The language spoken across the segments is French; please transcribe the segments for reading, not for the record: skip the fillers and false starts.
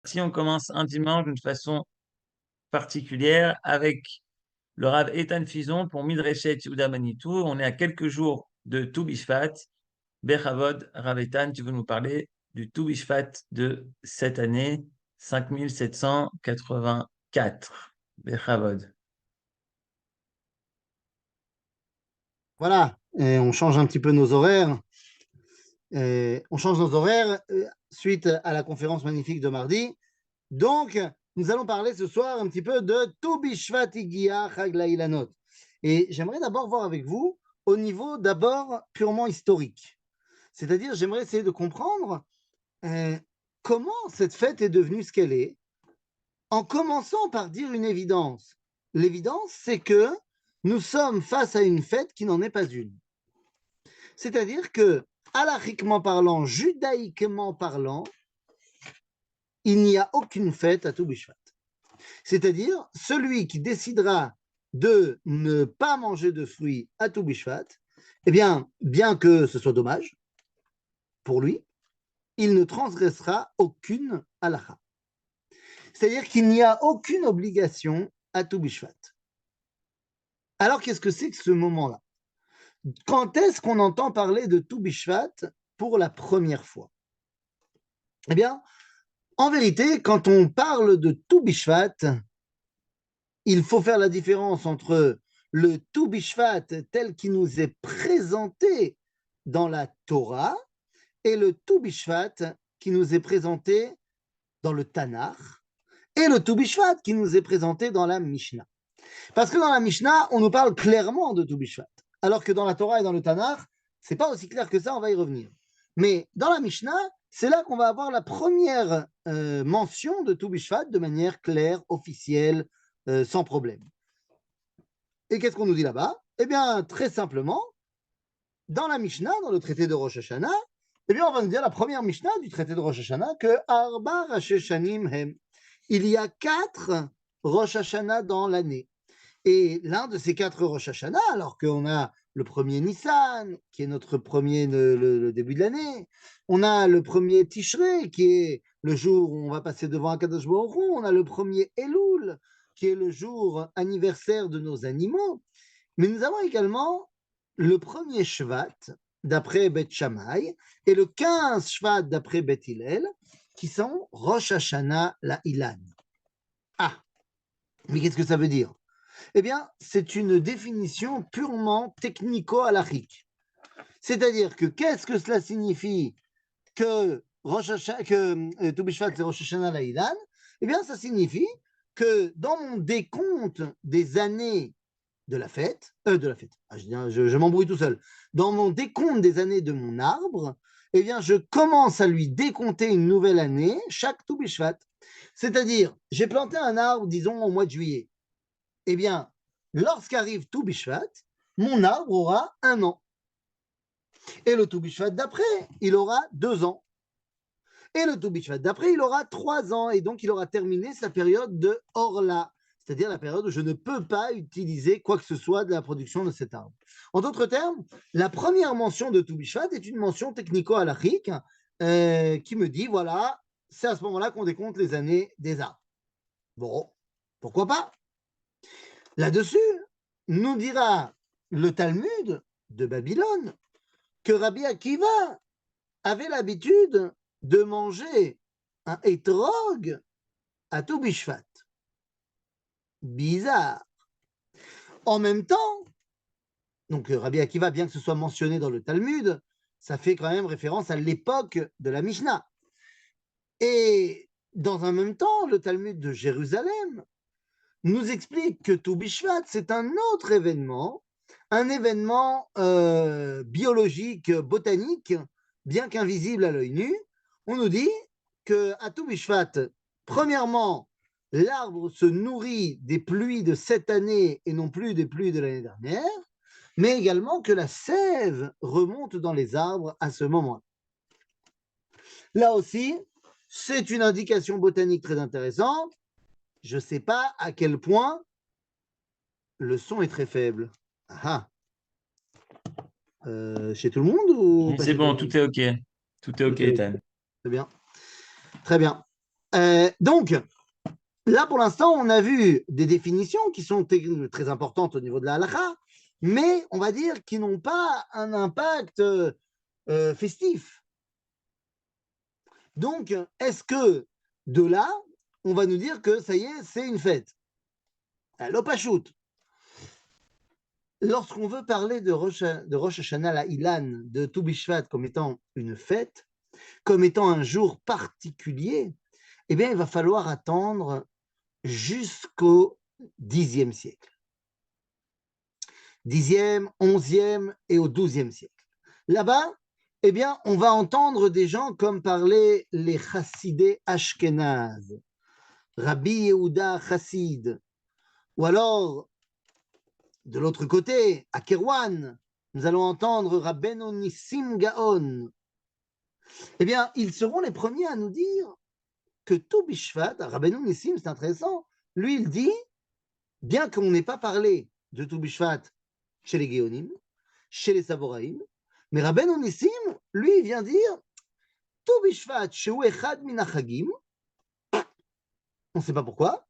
Si on commence un dimanche d'une façon particulière avec le Rav Eitan Fison pour Midreshet Yehuda Manitou. On est à quelques jours de Tou Bishvat. Bechavod, Rav Eitan, tu veux nous parler du Tou Bishvat de cette année 5784. Bechavod. Voilà, et on change un petit peu nos horaires. On change nos horaires suite à la conférence magnifique de mardi. Donc, nous allons parler ce soir un petit peu de Tou Bishvat Igia Chag La'ilanot. Et j'aimerais d'abord voir avec vous au niveau d'abord purement historique. C'est-à-dire, j'aimerais essayer de comprendre comment cette fête est devenue ce qu'elle est, en commençant par dire une évidence. L'évidence, c'est que nous sommes face à une fête qui n'en est pas une. C'est-à-dire que, halachiquement parlant, judaïquement parlant, il n'y a aucune fête à Tou Bishvat. C'est-à-dire, celui qui décidera de ne pas manger de fruits à Tou Bishvat, eh bien que ce soit dommage pour lui, il ne transgressera aucune halacha. C'est-à-dire qu'il n'y a aucune obligation à Tou Bishvat. Alors, qu'est-ce que c'est que ce moment-là? Quand est-ce qu'on entend parler de Tou Bishvat pour la première fois? Eh bien, en vérité, quand on parle de Tou Bishvat, il faut faire la différence entre le Tou Bishvat tel qu'il nous est présenté dans la Torah et le Tou Bishvat qui nous est présenté dans le Tanakh et le Tou Bishvat qui nous est présenté dans la Mishnah. Parce que dans la Mishnah, on nous parle clairement de Tou Bishvat, alors que dans la Torah et dans le Tanakh, c'est pas aussi clair que ça, on va y revenir. Mais dans la Mishnah, c'est là qu'on va avoir la première mention de Tou Bishvat de manière claire, officielle, sans problème. Et qu'est-ce qu'on nous dit là-bas? Eh bien, très simplement, dans la Mishnah, dans le traité de Rosh Hashanah, eh bien, on va nous dire la première Mishnah du traité de Rosh Hashanah que Arba Rashi Shanim Hem. Il y a 4 Rosh Hashanah dans l'année. Et l'un de ces 4 Rosh Hashanah, alors qu'on a le premier Nissan, qui est notre premier le début de l'année, on a le premier Tishrei, qui est le jour où on va passer devant Akadosh Baruch Hu, on a le premier Elul, qui est le jour anniversaire de nos animaux, mais nous avons également le premier Shvat, d'après Beth Shammai, et le 15 Shvat, d'après Beth Hillel, qui sont Rosh Hashanah la Ilan. Ah, mais qu'est-ce que ça veut dire? Eh bien, c'est une définition purement technico-halachique. C'est-à-dire que qu'est-ce que cela signifie que Tou Bishvat c'est Rosh Hashanah Laïdan? Eh bien, ça signifie que dans mon décompte des années de la fête, je m'embrouille tout seul. Dans mon décompte des années de mon arbre, eh bien, je commence à lui décompter une nouvelle année chaque Tou Bishvat. C'est-à-dire, j'ai planté un arbre, disons, au mois de juillet. Eh bien, lorsqu'arrive Tou Bishvat, mon arbre aura 1 an. Et le Tou Bishvat d'après, il aura 2 ans. Et le Tou Bishvat d'après, il aura 3 ans. Et donc, il aura terminé sa période de Orla, c'est-à-dire la période où je ne peux pas utiliser quoi que ce soit de la production de cet arbre. En d'autres termes, la première mention de Tou Bishvat est une mention technico-halachique qui me dit, voilà, c'est à ce moment-là qu'on décompte les années des arbres. Bon, pourquoi pas? Là-dessus, nous dira le Talmud de Babylone que Rabbi Akiva avait l'habitude de manger un etrog à Tou Bishvat. Bizarre. En même temps, donc Rabbi Akiva, bien que ce soit mentionné dans le Talmud, ça fait quand même référence à l'époque de la Mishnah. Et dans un même temps, le Talmud de Jérusalem nous explique que Tou Bishvat, c'est un autre événement, un événement biologique, botanique, bien qu'invisible à l'œil nu. On nous dit qu'à Tou Bishvat, premièrement, l'arbre se nourrit des pluies de cette année et non plus des pluies de l'année dernière, mais également que la sève remonte dans les arbres à ce moment-là. Là aussi, c'est une indication botanique très intéressante. Je ne sais pas à quel point le son est très faible. Ah chez tout le monde ou pas C'est chez tout le bon, monde? tout est OK. Tout est OK, Tout est OK. Ethan. Très bien. Très bien. Donc, là, pour l'instant, on a vu des définitions qui sont très importantes au niveau de la halakha, mais on va dire qui n'ont pas un impact festif. Donc, est-ce que de là, on va nous dire que ça y est, c'est une fête? L'opachut. Lorsqu'on veut parler de Rosh Hashanah la Ilan, de Tu Bishvat comme étant une fête, comme étant un jour particulier, eh bien, il va falloir attendre jusqu'au Xe siècle. 10e, 11e et au 12e siècle. Là-bas, eh bien, on va entendre des gens comme parler les chassidés Ashkenaz, Rabbi Yehuda Chassid, ou alors, de l'autre côté, à Kerouan, nous allons entendre Rabbeinu Nissim Gaon. Eh bien, ils seront les premiers à nous dire que tout Bishvat, Rabbeinu Nissim, c'est intéressant, lui, il dit, bien qu'on n'ait pas parlé de tout Bishvat chez les Géonim, chez les Saboraïm, mais Rabbeinu Nissim, lui, il vient dire tout Bishvat, chez Echad Minachagim, on ne sait pas pourquoi.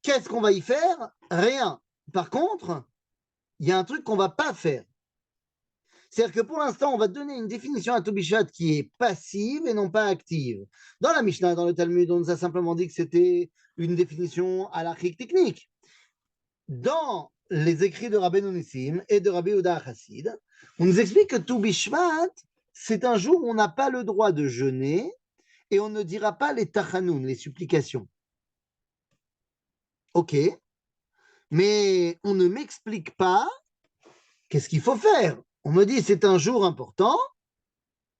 Qu'est-ce qu'on va y faire? Rien. Par contre, il y a un truc qu'on ne va pas faire. C'est-à-dire que pour l'instant, on va donner une définition à tout Bishvat qui est passive et non pas active. Dans la Mishnah, dans le Talmud, on nous a simplement dit que c'était une définition halachique technique. Dans les écrits de Rabbeinu Nissim et de Rabbi Yehuda Chassid, on nous explique que tout Bishvat, c'est un jour où on n'a pas le droit de jeûner et on ne dira pas les tachanoun, les supplications. Ok, mais on ne m'explique pas qu'est-ce qu'il faut faire. On me dit c'est un jour important,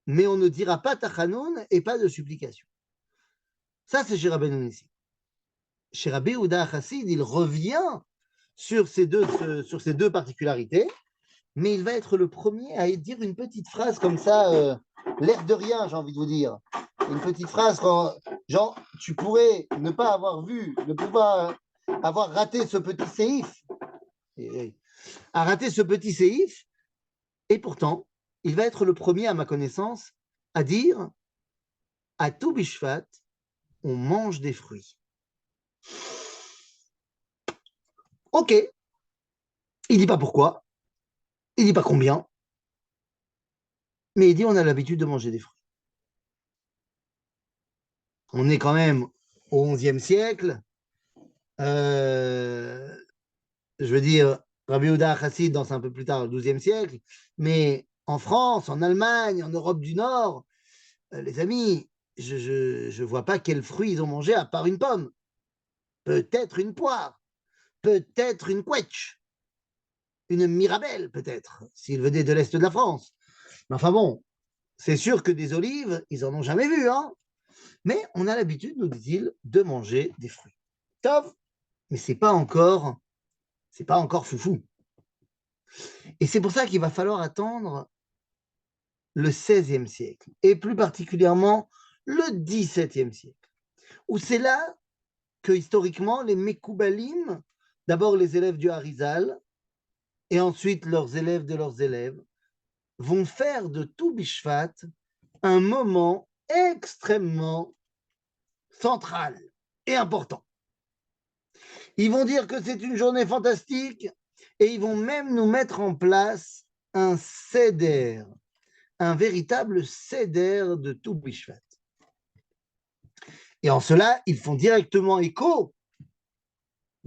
mais on ne dira pas tachanoun et pas de supplication. Ça, c'est chez Rabbeinu Nissim. Chez Rabbi Yehuda Chassid, il revient sur ces deux particularités, mais il va être le premier à dire une petite phrase comme ça, l'air de rien, j'ai envie de vous dire. Une petite phrase, genre, tu pourrais ne pas avoir vu, ne pas avoir raté ce petit séif, à rater ce petit séif, et pourtant, il va être le premier, à ma connaissance, à dire à tout Bishvat, on mange des fruits. Ok, il dit pas pourquoi, il dit pas combien, mais il dit on a l'habitude de manger des fruits. On est quand même au XIe siècle. Je veux dire, Rabbi Yehuda Chassid danse un peu plus tard, au XIIe siècle, mais en France, en Allemagne, en Europe du Nord, les amis, je ne vois pas quels fruits ils ont mangé à part une pomme. Peut-être une poire, peut-être une quetch, une mirabelle peut-être, s'ils venaient de l'Est de la France. Mais enfin bon, c'est sûr que des olives, ils n'en ont jamais vu, hein. Mais on a l'habitude, nous dit-il, de manger des fruits. Top, mais c'est pas encore foufou. Et c'est pour ça qu'il va falloir attendre le XVIe siècle, et plus particulièrement le XVIIe siècle, où c'est là que historiquement les Mekoubalim, d'abord les élèves du Harizal, et ensuite leurs élèves de leurs élèves, vont faire de tout Bishvat un moment extrêmement central et important. Ils vont dire que c'est une journée fantastique et ils vont même nous mettre en place un seder, un véritable seder de tout Bishvat. Et en cela, ils font directement écho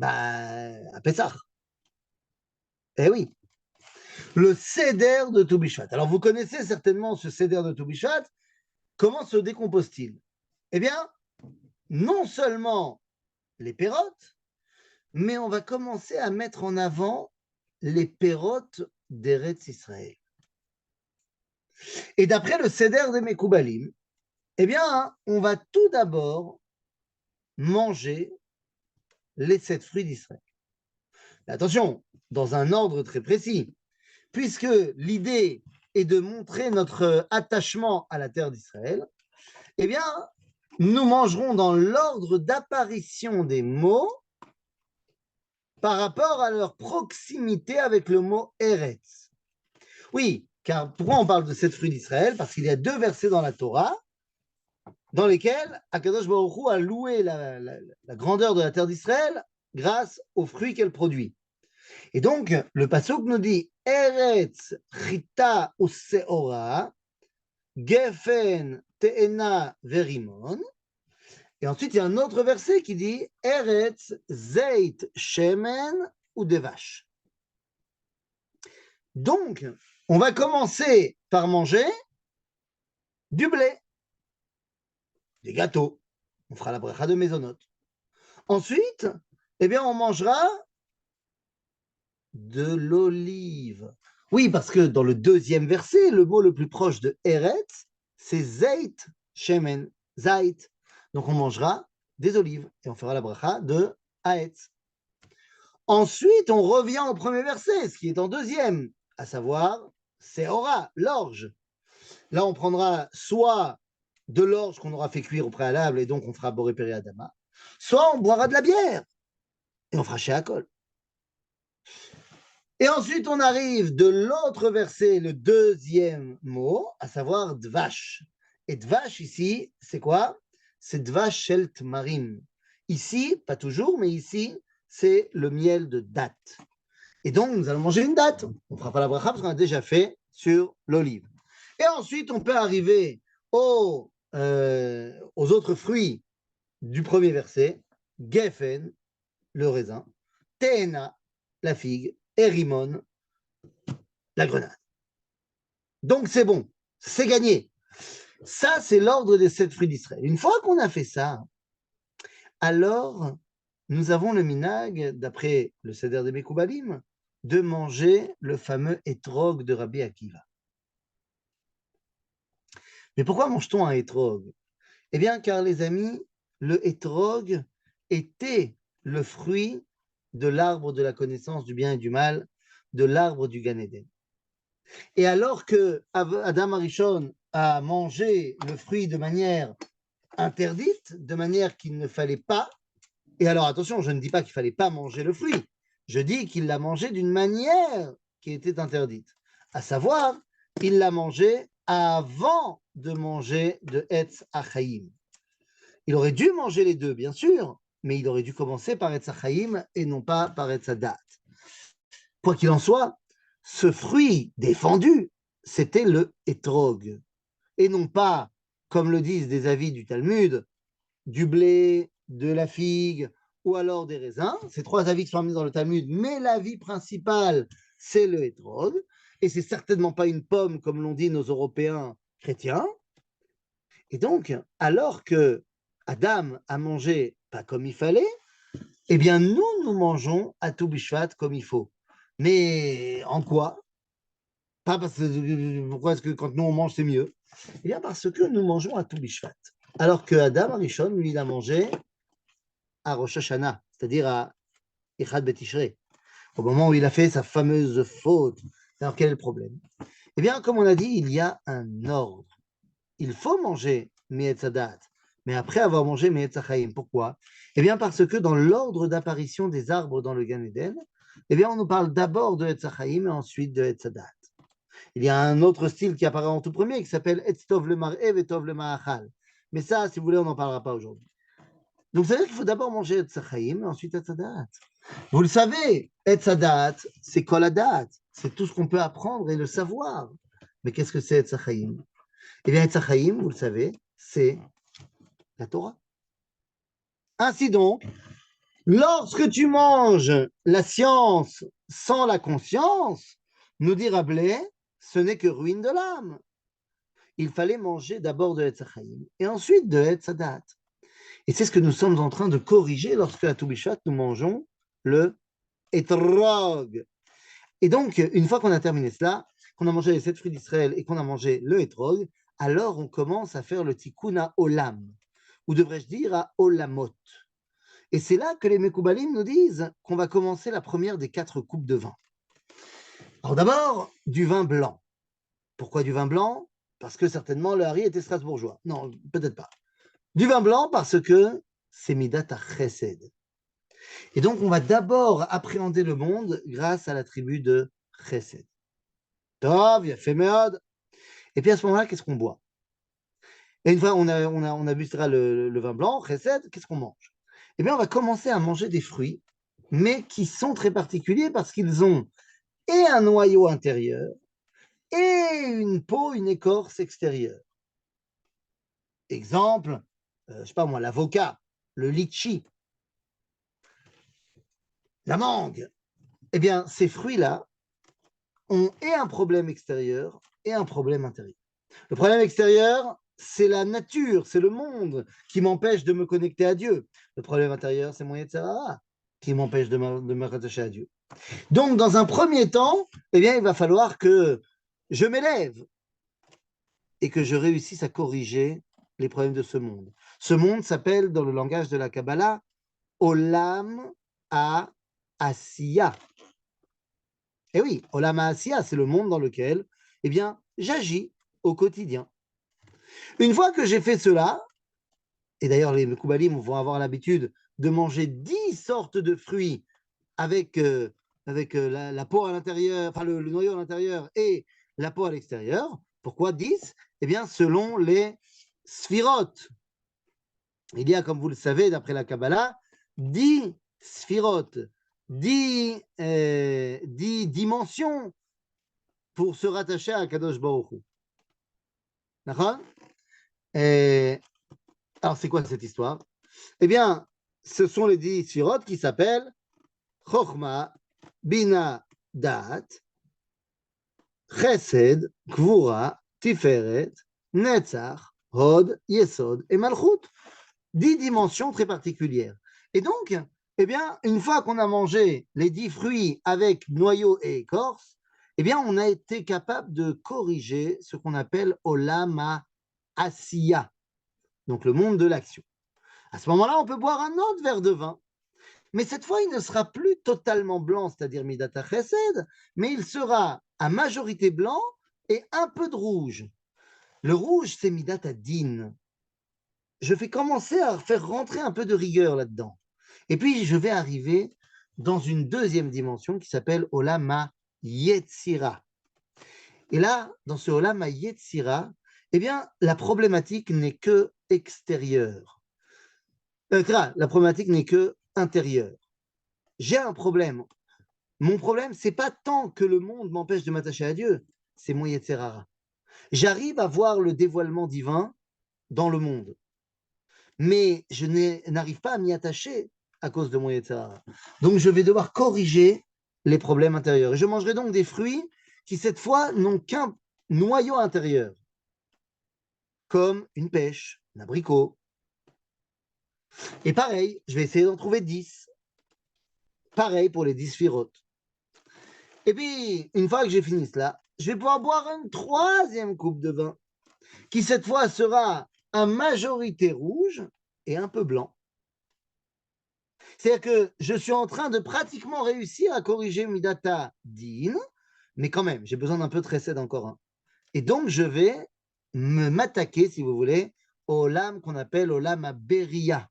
à Pessah. Eh oui, le seder de tout Bishvat. Alors vous connaissez certainement ce seder de tout Bishvat. Comment se décompose-t-il? Eh bien, non seulement les pérotes, mais on va commencer à mettre en avant les pérotes d'Eretz Israël. Et d'après le Seder des Mekoubalim, eh bien, on va tout d'abord manger les 7 fruits d'Israël. Attention, dans un ordre très précis, puisque l'idée est de montrer notre attachement à la terre d'Israël, eh bien, nous mangerons dans l'ordre d'apparition des mots par rapport à leur proximité avec le mot Eretz. Oui, car pourquoi on parle de 7 fruits d'Israël? Parce qu'il y a 2 versets dans la Torah, dans lesquels Akadosh Baruch Hu a loué la grandeur de la terre d'Israël grâce aux fruits qu'elle produit. Et donc, le pasuk nous dit Eretz chita useora, gefen te'ena verimon. Et ensuite, il y a un autre verset qui dit Eretz zeit shemen ou devash. Donc, on va commencer par manger du blé, des gâteaux. On fera la bracha de Mézonot. Ensuite, eh bien, on mangera de l'olive. Oui, parce que dans le deuxième verset, le mot le plus proche de Eretz, c'est Zeit Shemen, Zeit. Donc on mangera des olives et on fera la bracha de Haetz. Ensuite, on revient au premier verset, ce qui est en deuxième, à savoir Seora, l'orge. Là, on prendra soit de l'orge qu'on aura fait cuire au préalable et donc on fera Boré Peri Adama, soit on boira de la bière et on fera Sheakol. Et ensuite, on arrive de l'autre verset, le deuxième mot, à savoir Dvash. Et Dvash, ici, c'est quoi? C'est Dvash Shel Tmarim. Ici, pas toujours, mais ici, c'est le miel de date. Et donc, nous allons manger une date. On ne fera pas la bracha parce qu'on a déjà fait sur l'olive. Et ensuite, on peut arriver aux autres fruits du premier verset. Geffen, le raisin. Teena, la figue. Et Rimon, la grenade. Donc c'est bon, c'est gagné. Ça, c'est l'ordre des 7 fruits d'Israël. Une fois qu'on a fait ça, alors nous avons le minag, d'après le Seder des Mekoubalim, de manger le fameux étrog de Rabbi Akiva. Mais pourquoi mange-t-on un étrog? Eh bien, car les amis, le étrog était le fruit de l'arbre de la connaissance du bien et du mal, de l'arbre du Gan Eden. Et alors que Adam Arishon a mangé le fruit de manière interdite, de manière qu'il ne fallait pas, et alors attention, je ne dis pas qu'il ne fallait pas manger le fruit, je dis qu'il l'a mangé d'une manière qui était interdite. À savoir, il l'a mangé avant de manger de Etz Achaïm. Il aurait dû manger les deux, bien sûr, mais il aurait dû commencer par Etz Achaïm et non pas par Etz Hadat. Quoi qu'il en soit, ce fruit défendu, c'était le étrog. Et non pas, comme le disent des avis du Talmud, du blé, de la figue ou alors des raisins. Ces 3 avis qui sont mis dans le Talmud, mais l'avis principal, c'est le étrog. Et c'est certainement pas une pomme, comme l'ont dit nos Européens chrétiens. Et donc, alors que Adam a mangé pas comme il fallait, eh bien, nous mangeons à tout Bishvat comme il faut. Mais en quoi? Pas parce que, pourquoi est-ce que quand nous on mange, c'est mieux? Eh bien, parce que nous mangeons à tout Bishvat. Alors que Adam Arishon, lui, il a mangé à Rosh Hashanah, c'est-à-dire à Echad Betishrei, au moment où il a fait sa fameuse faute. Alors, quel est le problème? Eh bien, comme on a dit, il y a un ordre. Il faut manger Me'etz Hadat, mais après avoir mangé Me'etz Hachaim. Pourquoi? Eh bien, parce que dans l'ordre d'apparition des arbres dans le Gan Eden, eh bien, on nous parle d'abord de Etz Hachaim et ensuite de Etz Hadat. Il y a un autre style qui apparaît en tout premier qui s'appelle Etz Tov le Mar'eh et Tov le Ma'achal. Mais ça, si vous voulez, on n'en parlera pas aujourd'hui. Donc, ça veut dire qu'il faut d'abord manger Etz Hachaim et ensuite Etz Hadat. Vous le savez, Etz Hadat, c'est Kol Hadat. C'est tout ce qu'on peut apprendre et le savoir. Mais qu'est-ce que c'est Etz Hachaim? Eh bien, Etz Hachaim, vous le savez, c'est la Torah. Ainsi donc, lorsque tu manges la science sans la conscience, nous dit Rabelais, ce n'est que ruine de l'âme. Il fallait manger d'abord de Etz Hachaim et ensuite de Etz Hadat. Et c'est ce que nous sommes en train de corriger lorsque à Tou B'Shvat, nous mangeons le Etrog. Et donc, une fois qu'on a terminé cela, qu'on a mangé les 7 fruits d'Israël et qu'on a mangé le Etrog, alors on commence à faire le Tikkun à Olam, ou devrais-je dire à Olamot. Et c'est là que les Mekoubalim nous disent qu'on va commencer la première des 4 coupes de vin. Alors d'abord, du vin blanc. Pourquoi du vin blanc? Parce que certainement le Hari était strasbourgeois. Non, peut-être pas. Du vin blanc parce que c'est Midat HaChesed. Et donc on va d'abord appréhender le monde grâce à la tribu de Chesed. Tov, Yafé Meod. Et puis à ce moment-là, qu'est-ce qu'on boit? Et une fois on a bu le vin blanc, chesed, qu'est-ce qu'on mange? Eh bien, on va commencer à manger des fruits, mais qui sont très particuliers parce qu'ils ont et un noyau intérieur et une peau, une écorce extérieure. Exemple, je sais pas moi, l'avocat, le litchi, la mangue. Eh bien, ces fruits-là ont et un problème extérieur et un problème intérieur. Le problème extérieur, c'est la nature, c'est le monde qui m'empêche de me connecter à Dieu. Le problème intérieur, c'est mon Yetzirah qui m'empêche de me rattacher à Dieu. Donc, dans un premier temps, eh bien, il va falloir que je m'élève et que je réussisse à corriger les problèmes de ce monde. Ce monde s'appelle, dans le langage de la Kabbalah, Olam Ha-Asiya. Et oui, Olam Ha-Asiya, c'est le monde dans lequel, eh bien, j'agis au quotidien. Une fois que j'ai fait cela, et d'ailleurs les Mekoubalim vont avoir l'habitude de manger 10 sortes de fruits avec, la peau à l'intérieur, enfin le noyau à l'intérieur et la peau à l'extérieur. Pourquoi 10? Eh bien, selon les sphirotes. Il y a, comme vous le savez, d'après la Kabbalah, 10 sphirotes, 10 dimensions pour se rattacher à Kadosh Baruch Hu. D'accord? Alors, c'est quoi cette histoire? Eh bien, ce sont les 10 sphirotes qui s'appellent Chochma, Bina, Da'at, Chesed, Gvura, Tiferet, Netzach, Hod, Yesod et Malchut. 10 dimensions très particulières. Et donc, eh bien, une fois qu'on a mangé les 10 fruits avec noyau et écorce, eh bien, on a été capable de corriger ce qu'on appelle Olam Asiya, donc le monde de l'action. À ce moment-là, on peut boire un autre verre de vin, mais cette fois, il ne sera plus totalement blanc, c'est-à-dire Midata Chesed, mais il sera à majorité blanc et un peu de rouge. Le rouge, c'est Midata Din. Je vais commencer à faire rentrer un peu de rigueur là-dedans. Et puis, je vais arriver dans une deuxième dimension qui s'appelle Olam Yetzira. Et là, dans ce Olam Yetzira, eh bien, la problématique n'est que extérieure. La problématique n'est que intérieure. J'ai un problème. Mon problème, c'est pas tant que le monde m'empêche de m'attacher à Dieu, c'est mon Yetzirara. J'arrive à voir le dévoilement divin dans le monde, mais je n'arrive pas à m'y attacher à cause de mon Yetzirara. Donc, je vais devoir corriger les problèmes intérieurs. Et je mangerai donc des fruits qui, cette fois, n'ont qu'un noyau intérieur, comme une pêche, un abricot. Et pareil, je vais essayer d'en trouver 10. Pareil pour les 10 sphirotes. Et puis, une fois que j'ai fini cela, je vais pouvoir boire une troisième coupe de vin, qui cette fois sera à majorité rouge et un peu blanc. C'est-à-dire que je suis en train de pratiquement réussir à corriger Midata Din, mais quand même, j'ai besoin d'un peu de recette encore un. Et donc, je vais m'attaquer, si vous voulez, au lame qu'on appelle au lame à Beria.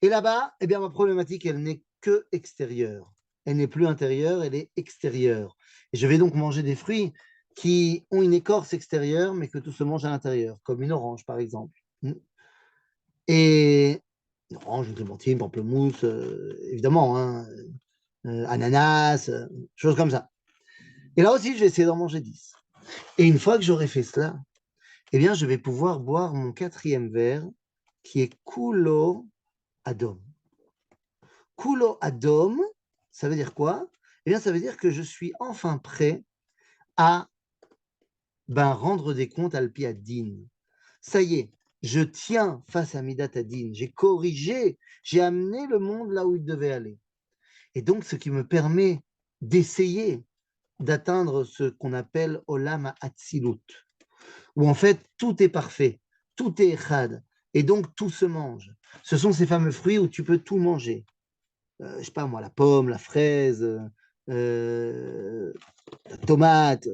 Et là-bas, eh bien, ma problématique, elle n'est que extérieure. Elle n'est plus intérieure, elle est extérieure. Et je vais donc manger des fruits qui ont une écorce extérieure, mais que tout se mange à l'intérieur, comme une orange, par exemple. Et une orange, une clémentine, pamplemousse, évidemment, hein, ananas, choses comme ça. Et là aussi, je vais essayer d'en manger 10. Et une fois que j'aurai fait cela, eh bien, je vais pouvoir boire mon quatrième verre, qui est Kulo Adom. Kulo Adom, ça veut dire quoi? Eh bien, ça veut dire que je suis enfin prêt à rendre des comptes al Din. Ça y est, je tiens face à Midat Adin. J'ai corrigé, j'ai amené le monde là où il devait aller. Et donc, ce qui me permet d'essayer d'atteindre ce qu'on appelle Olam Hatzilut, où en fait tout est parfait, tout est echad, et donc tout se mange. Ce sont ces fameux fruits où tu peux tout manger. Je sais pas moi, la pomme, la fraise, la tomate,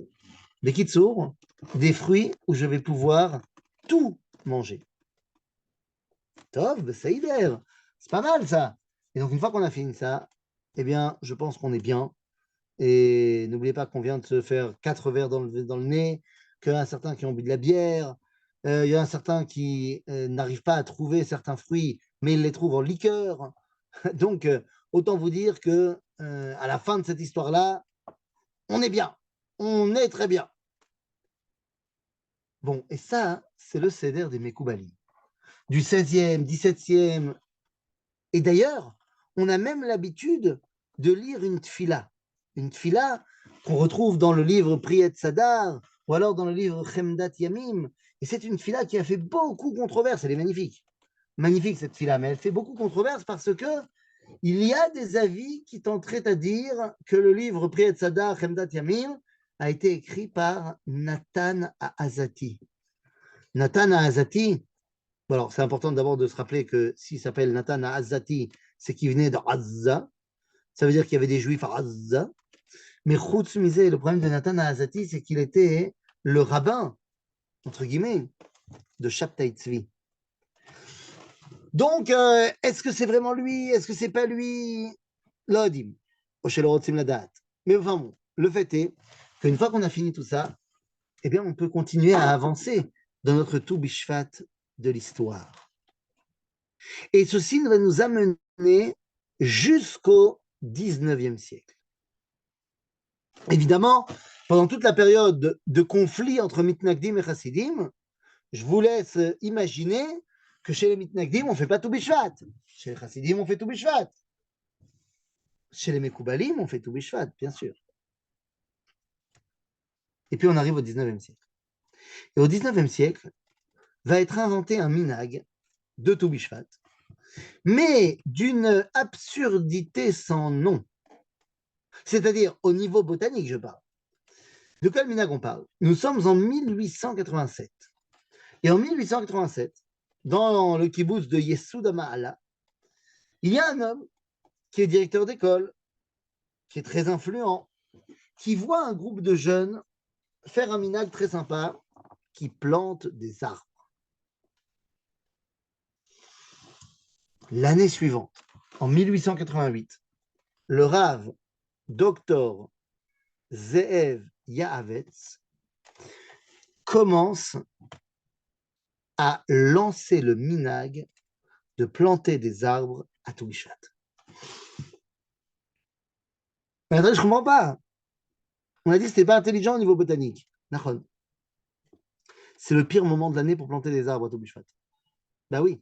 des kitsour, des fruits où je vais pouvoir tout manger. Tov, ça y est, c'est pas mal ça. Et donc une fois qu'on a fini ça, eh bien, je pense qu'on est bien. Et n'oubliez pas qu'on vient de se faire 4 verres dans le nez, qu'il y a certains qui ont bu de la bière, Il y en a certains qui n'arrivent pas à trouver certains fruits, mais ils les trouvent en liqueur. Donc, autant vous dire que à la fin de cette histoire-là, on est bien. On est très bien. Bon, et ça, c'est le Seder des Mekoubalim, du 16e, 17e. Et d'ailleurs, on a même l'habitude de lire une tfila. Une tfila qu'on retrouve dans le livre Priyet Sadar ou alors dans le livre Chemdat Yamim. Et c'est une tfila qui a fait beaucoup de controverses. Elle est magnifique. Magnifique cette tfila, mais elle fait beaucoup de controverses parce que il y a des avis qui tenteraient à dire que le livre Priyet Sadar, Chemdat Yamim a été écrit par Nathan Azati. Nathan Azati, bon alors c'est important d'abord de se rappeler que s'il s'appelle Nathan Azati, c'est qu'il venait de Azza. Ça veut dire qu'il y avait des juifs à Azza. Mais Chutz Mizé, le problème de Nathan Azati, c'est qu'il était le rabbin, entre guillemets, de Shabtai Tzvi. Donc, est-ce que c'est vraiment lui? Est-ce que c'est pas lui? L'Odim. Mais enfin bon, le fait est qu'une fois qu'on a fini tout ça, eh bien, on peut continuer à avancer dans notre tout bishvat de l'histoire. Et ceci va nous amener jusqu'au 19e siècle. Évidemment, pendant toute la période de conflit entre Mitnagdim et Chassidim, je vous laisse imaginer que chez les Mitnagdim, on ne fait pas tout Bishvat. Chez les Chassidim, on fait tout Bishvat. Chez les Mekoubalim, on fait tout Bishvat, bien sûr. Et puis on arrive au 19e siècle. Et au 19e siècle, va être inventé un minag de tout Bishvat, mais d'une absurdité sans nom. C'est-à-dire au niveau botanique, je parle. De quel minag on parle? Nous sommes en 1887. Et en 1887, dans le kibbutz de Yesud Ma'ala, il y a un homme qui est directeur d'école, qui est très influent, qui voit un groupe de jeunes faire un minag très sympa, qui plante des arbres. L'année suivante, en 1888, le Rav Dr Zeev Yahavetz commence à lancer le minag de planter des arbres à tout Bishvat. Maintenant, je ne comprends pas. On a dit que ce n'était pas intelligent au niveau botanique. C'est le pire moment de l'année pour planter des arbres à tout Bishvat. Ben oui.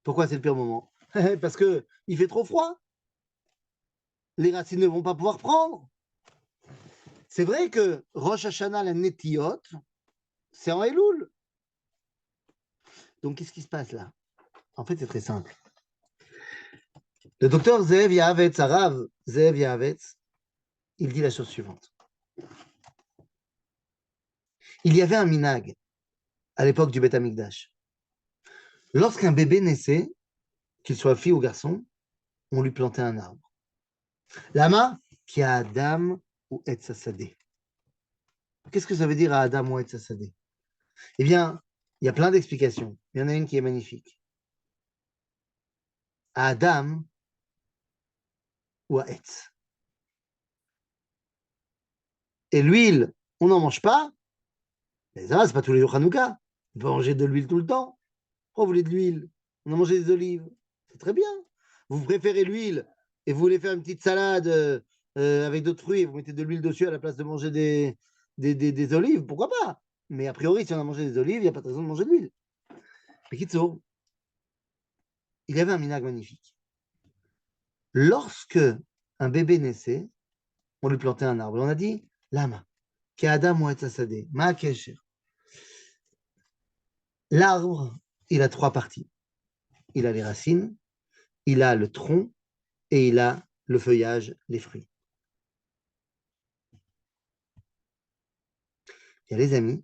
Pourquoi c'est le pire moment? Parce qu'il fait trop froid. Les racines ne vont pas pouvoir prendre. C'est vrai que Rosh Hashanah, la Netiot, c'est en Elul. Donc, qu'est-ce qui se passe là? En fait, c'est très simple. Le docteur Zeev Yahavetz, Arav Zeev Yahavetz, il dit la chose suivante. Il y avait un minag à l'époque du Beth Amikdash. Lorsqu'un bébé naissait, qu'il soit fille ou garçon, on lui plantait un arbre. Lama, qui a Adam ou Etz Hasadeh. Qu'est-ce que ça veut dire à Adam ou Etz Hasadeh? Eh bien, il y a plein d'explications. Il y en a une qui est magnifique. À Adam ou à Etz. Et l'huile, on n'en mange pas. Mais ça va, c'est pas tous les jours Hanouka. On peut manger de l'huile tout le temps. Pourquoi vous voulez de l'huile? On a mangé des olives. C'est très bien. Vous préférez l'huile et vous voulez faire une petite salade avec d'autres fruits, vous mettez de l'huile dessus à la place de manger des olives, pourquoi pas? Mais a priori, si on a mangé des olives, il n'y a pas de raison de manger de l'huile. Mais Kitso, il y avait un minag magnifique. Lorsque un bébé naissait, on lui plantait un arbre. On a dit, Lama, ki Adam ou Etzasadeh, ma kesher. L'arbre, il a trois parties. Il a les racines, il a le tronc et il a le feuillage, les fruits. Et les amis,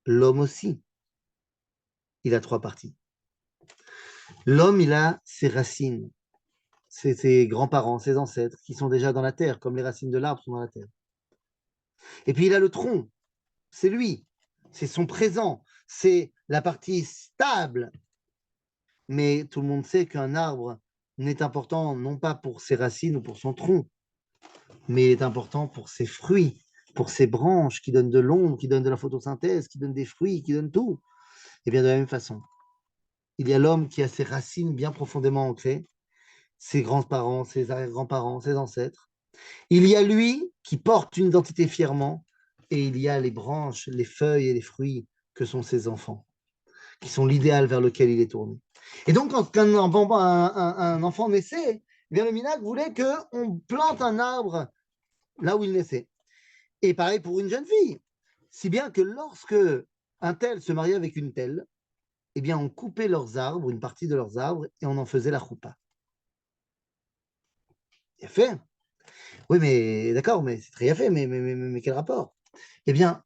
l'homme aussi, il a trois parties. L'homme, il a ses racines, ses grands-parents, ses ancêtres qui sont déjà dans la terre, comme les racines de l'arbre sont dans la terre. Et puis il a le tronc, c'est lui, c'est son présent, c'est la partie stable. Mais tout le monde sait qu'un arbre n'est important non pas pour ses racines ou pour son tronc, mais il est important pour ses fruits, pour ces branches qui donnent de l'ombre, qui donnent de la photosynthèse, qui donnent des fruits, qui donnent tout. Et bien de la même façon, il y a l'homme qui a ses racines bien profondément ancrées, ses grands-parents, ses arrière-grands-parents, ses ancêtres. Il y a lui qui porte une identité fièrement, et il y a les branches, les feuilles et les fruits que sont ses enfants, qui sont l'idéal vers lequel il est tourné. Et donc, quand un enfant naissait, eh bien, le Minac voulait qu'on plante un arbre là où il naissait. Et pareil pour une jeune fille. Si bien que lorsque un tel se mariait avec une telle, eh bien, on coupait leurs arbres, une partie de leurs arbres, et on en faisait la choupa. Il a fait. Oui, mais d'accord, mais c'est très bien fait, mais quel rapport? Eh bien,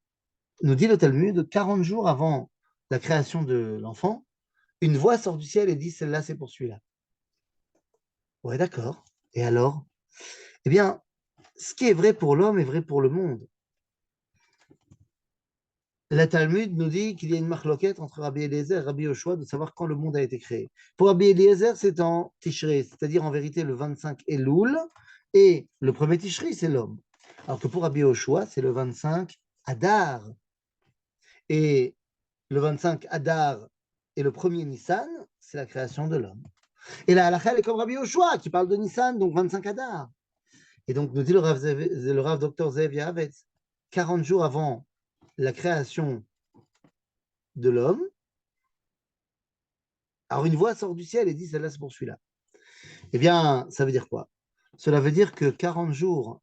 nous dit le Talmud, 40 jours avant la création de l'enfant, une voix sort du ciel et dit, celle-là, c'est pour celui-là. Ouais, d'accord. Et alors? Eh bien, ce qui est vrai pour l'homme est vrai pour le monde. La Talmud nous dit qu'il y a une marloquette entre Rabbi Eliezer et Rabbi Yoshua de savoir quand le monde a été créé. Pour Rabbi Eliezer, c'est en Tishrei, c'est-à-dire en vérité le 25 Elul, et le premier Tishrei, c'est l'homme. Alors que pour Rabbi Yoshua, c'est le 25 Adar. Et le 25 Adar et le premier Nissan, c'est la création de l'homme. Et la halakha, elle est comme Rabbi Yoshua, qui parle de Nissan, donc 25 Adar. Et donc, nous dit le Rav Dr. Zev Yahavetz, 40 jours avant la création de l'homme, alors une voix sort du ciel et dit, celle-là, c'est pour celui-là. Eh bien, ça veut dire quoi? Cela veut dire que 40 jours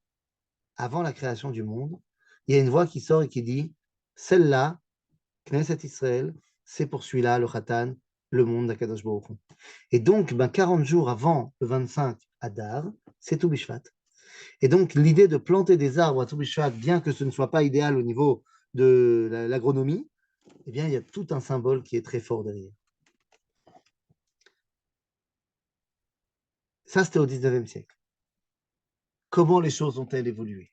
avant la création du monde, il y a une voix qui sort et qui dit, celle-là, Knesset Israël, c'est pour celui-là, le Khatan, le monde d'Akadosh Baruch Hu. Et donc, 40 jours avant le 25 Adar, c'est tout Bishvat. Et donc, l'idée de planter des arbres à tout Bishvat, bien que ce ne soit pas idéal au niveau de l'agronomie, eh bien, il y a tout un symbole qui est très fort derrière. Ça, c'était au 19e siècle. Comment les choses ont-elles évolué?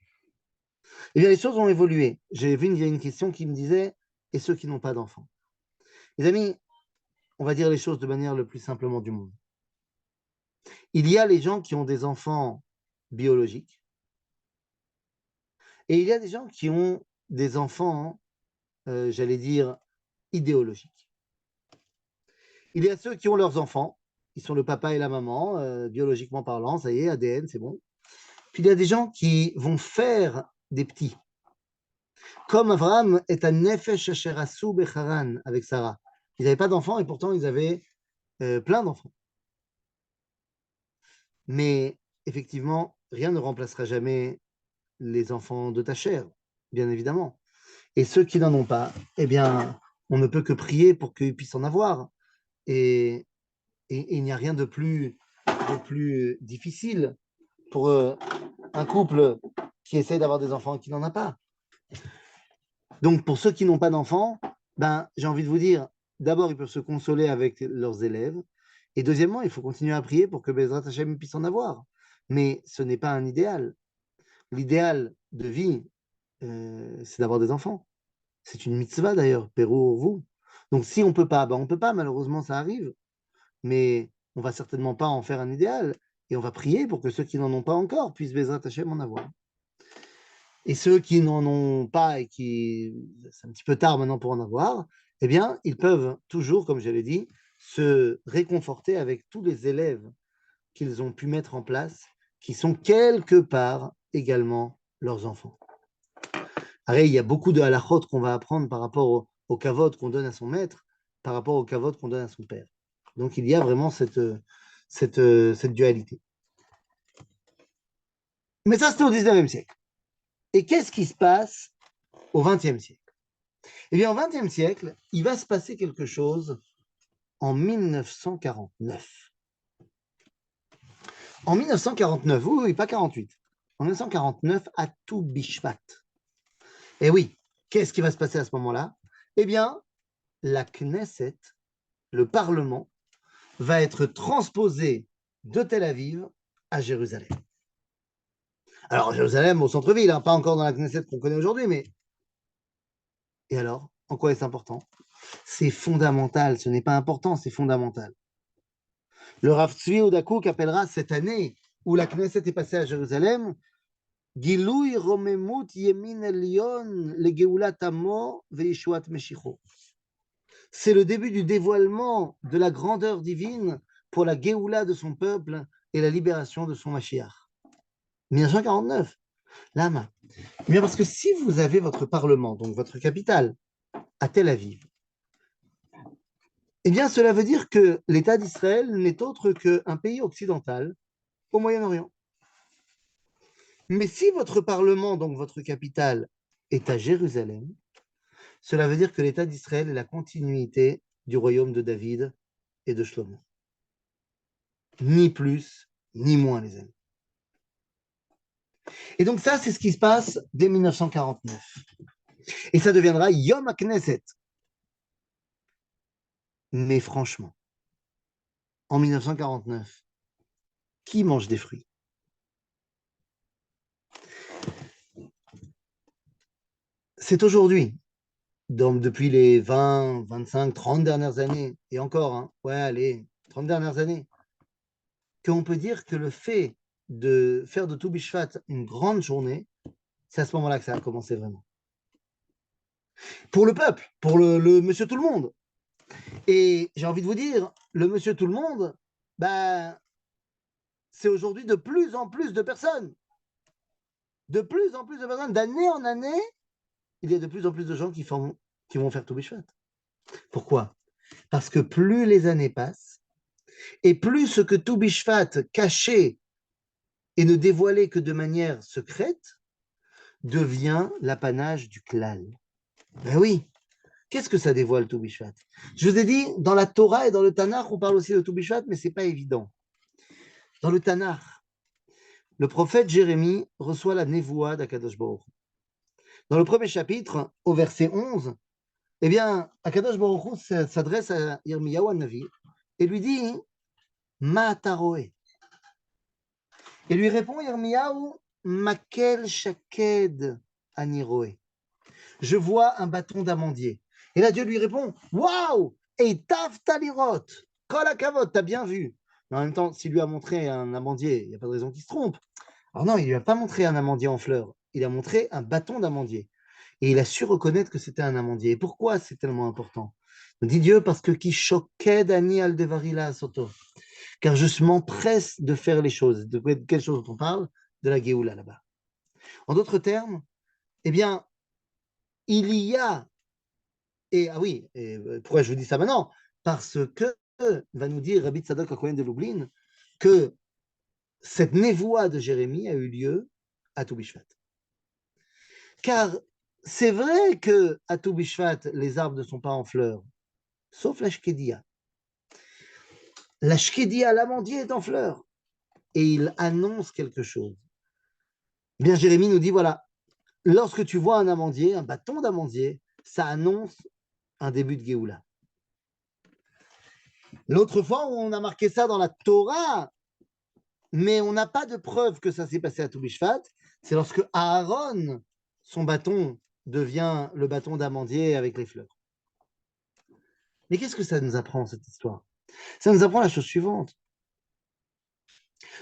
Eh bien, les choses ont évolué. J'ai vu, il y a une question qui me disait, et ceux qui n'ont pas d'enfants? Les amis, on va dire les choses de manière le plus simplement du monde. Il y a les gens qui ont des enfants biologiques, et il y a des gens qui ont des enfants, j'allais dire, idéologiques. Il y a ceux qui ont leurs enfants, ils sont le papa et la maman, biologiquement parlant, ça y est, ADN, c'est bon. Puis il y a des gens qui vont faire des petits. Comme Abraham est un Nefesh Asher Assu Becharan avec Sarah. Ils n'avaient pas d'enfants et pourtant ils avaient plein d'enfants. Mais effectivement, rien ne remplacera jamais les enfants de ta chair, bien évidemment. Et ceux qui n'en ont pas, eh bien, on ne peut que prier pour qu'ils puissent en avoir. Et, et il n'y a rien de plus difficile pour un couple qui essaie d'avoir des enfants et qui n'en a pas. Donc, pour ceux qui n'ont pas d'enfants, j'ai envie de vous dire, d'abord, ils peuvent se consoler avec leurs élèves. Et deuxièmement, il faut continuer à prier pour que Bezrat Hashem puisse en avoir. Mais ce n'est pas un idéal. L'idéal de vie, c'est d'avoir des enfants. C'est une mitzvah d'ailleurs, Pérou, vous. Donc, si on ne peut pas, on ne peut pas, malheureusement, ça arrive. Mais on va certainement pas en faire un idéal. Et on va prier pour que ceux qui n'en ont pas encore puissent Bezrat Hashem en avoir. Et ceux qui n'en ont pas et qui, c'est un petit peu tard maintenant pour en avoir, eh bien, ils peuvent toujours, comme je l'ai dit, se réconforter avec tous les élèves qu'ils ont pu mettre en place, qui sont quelque part également leurs enfants. Après, il y a beaucoup de halachot qu'on va apprendre par rapport au kavod qu'on donne à son maître, par rapport au kavod qu'on donne à son père. Donc, il y a vraiment cette dualité. Mais ça, c'était au 19e siècle. Et qu'est-ce qui se passe au 20e siècle? Eh bien, au XXe siècle, il va se passer quelque chose en 1949. En 1949, oui, pas 48. En 1949, à tout Bishvat. Et oui, qu'est-ce qui va se passer à ce moment-là? Eh bien, la Knesset, le Parlement, va être transposé de Tel Aviv à Jérusalem. Alors, Jérusalem, au centre-ville, pas encore dans la Knesset qu'on connaît aujourd'hui, mais... Et alors, en quoi est-ce important? C'est fondamental, ce n'est pas important, c'est fondamental. Le Rav Tzvi Oudakouk appellera cette année où la Knesset est passée à Jérusalem Gilui romemut yemin elyon legeulat amo veishuat meshicho. C'est le début du dévoilement de la grandeur divine pour la Géoula de son peuple et la libération de son Mashiach. 1949, Lama. Bien parce que si vous avez votre parlement, donc votre capitale, à Tel Aviv, eh bien cela veut dire que l'État d'Israël n'est autre qu'un pays occidental au Moyen-Orient. Mais si votre parlement, donc votre capitale, est à Jérusalem, cela veut dire que l'État d'Israël est la continuité du royaume de David et de Shlomo. Ni plus, ni moins, les amis. Et donc ça, c'est ce qui se passe dès 1949. Et ça deviendra Yom HaKnesset. Mais franchement, en 1949, qui mange des fruits? C'est aujourd'hui, donc depuis les 20, 25, 30 dernières années, et encore, hein, ouais, allez, 30 dernières années, qu'on peut dire que le fait de faire de Tou Bishvat une grande journée, c'est à ce moment-là que ça a commencé vraiment. Pour le peuple, pour le monsieur tout le monde. Et j'ai envie de vous dire, le monsieur tout le monde, ben, c'est aujourd'hui de plus en plus de personnes. De plus en plus de personnes, d'année en année, il y a de plus en plus de gens qui vont faire Tou Bishvat. Pourquoi? Parce que plus les années passent, et plus ce que Tou Bishvat cachait et ne dévoilait que de manière secrète, devient l'apanage du klal. Ben oui, qu'est-ce que ça dévoile Tou Bishvat? Je vous ai dit, dans la Torah et dans le Tanakh, on parle aussi de Tou Bishvat, mais ce n'est pas évident. Dans le Tanakh, le prophète Jérémie reçoit la névoie d'Akadosh Baruch. Dans le premier chapitre, au verset 11, eh bien, Akadosh Baruch Hu s'adresse à Yirmiyahu Navi et lui dit Ma taroé. Et lui répond Yirmiyahu Makel shaked aniroé. Je vois un bâton d'amandier. Et là, Dieu lui répond Waouh Et taf talirot Kol hakavod, t'as bien vu. Mais en même temps, s'il lui a montré un amandier, il n'y a pas de raison qu'il se trompe. Alors non, il ne lui a pas montré un amandier en fleurs, il a montré un bâton d'amandier. Et il a su reconnaître que c'était un amandier. Et pourquoi c'est tellement important? Dit Dieu, parce que qui choquait Dani al devarila soto. Car je m'empresse de faire les choses. De quelle chose on parle? De la Géoula là-bas. En d'autres termes, eh bien, il y a, et ah oui, et pourquoi je vous dis ça maintenant? Parce que, va nous dire Rabbi Tzadok HaKohen de Lublin, que cette névoie de Jérémie a eu lieu à Tou Bishvat. Car c'est vrai que à Tou Bishvat, les arbres ne sont pas en fleurs, sauf la shkedia. La shkedia, l'amandier est en fleurs. Et il annonce quelque chose. Eh bien, Jérémie nous dit, voilà, lorsque tu vois un amandier, un bâton d'amandier, ça annonce un début de Géoula. L'autre fois, on a marqué ça dans la Torah, mais on n'a pas de preuve que ça s'est passé à Tou Bishvat, c'est lorsque Aaron, son bâton, devient le bâton d'amandier avec les fleurs. Mais qu'est-ce que ça nous apprend, cette histoire? Ça nous apprend la chose suivante.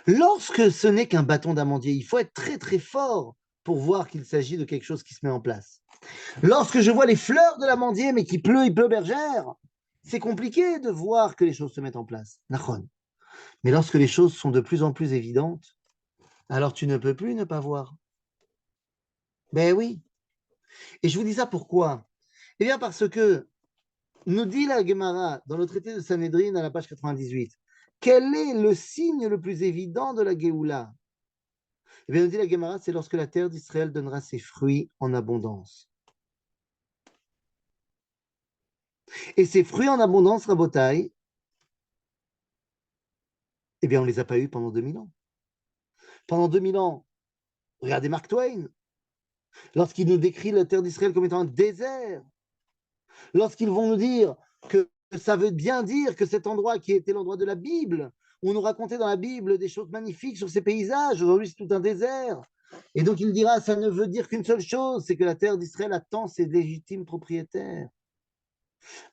Lorsque ce n'est qu'un bâton d'amandier, il faut être très très fort pour voir qu'il s'agit de quelque chose qui se met en place. Lorsque je vois les fleurs de l'amandier, mais qu'il pleut, il pleut bergère, c'est compliqué de voir que les choses se mettent en place. Nachon. Mais lorsque les choses sont de plus en plus évidentes, alors tu ne peux plus ne pas voir. Ben oui. Et je vous dis ça pourquoi? Eh bien parce que nous dit la Gemara dans le traité de Sanhedrin à la page 98, quel est le signe le plus évident de la Géoula? Eh bien, nous dit la Gemara, c'est lorsque la terre d'Israël donnera ses fruits en abondance. Et ces fruits en abondance, Rabotai, eh bien, on ne les a pas eus pendant 2000 ans. Pendant 2000 ans, regardez Mark Twain, lorsqu'il nous décrit la terre d'Israël comme étant un désert, lorsqu'ils vont nous dire que ça veut bien dire que cet endroit qui était l'endroit de la Bible, on nous racontait dans la Bible des choses magnifiques sur ces paysages, aujourd'hui c'est tout un désert. Et donc il dira, ça ne veut dire qu'une seule chose, c'est que la terre d'Israël attend ses légitimes propriétaires.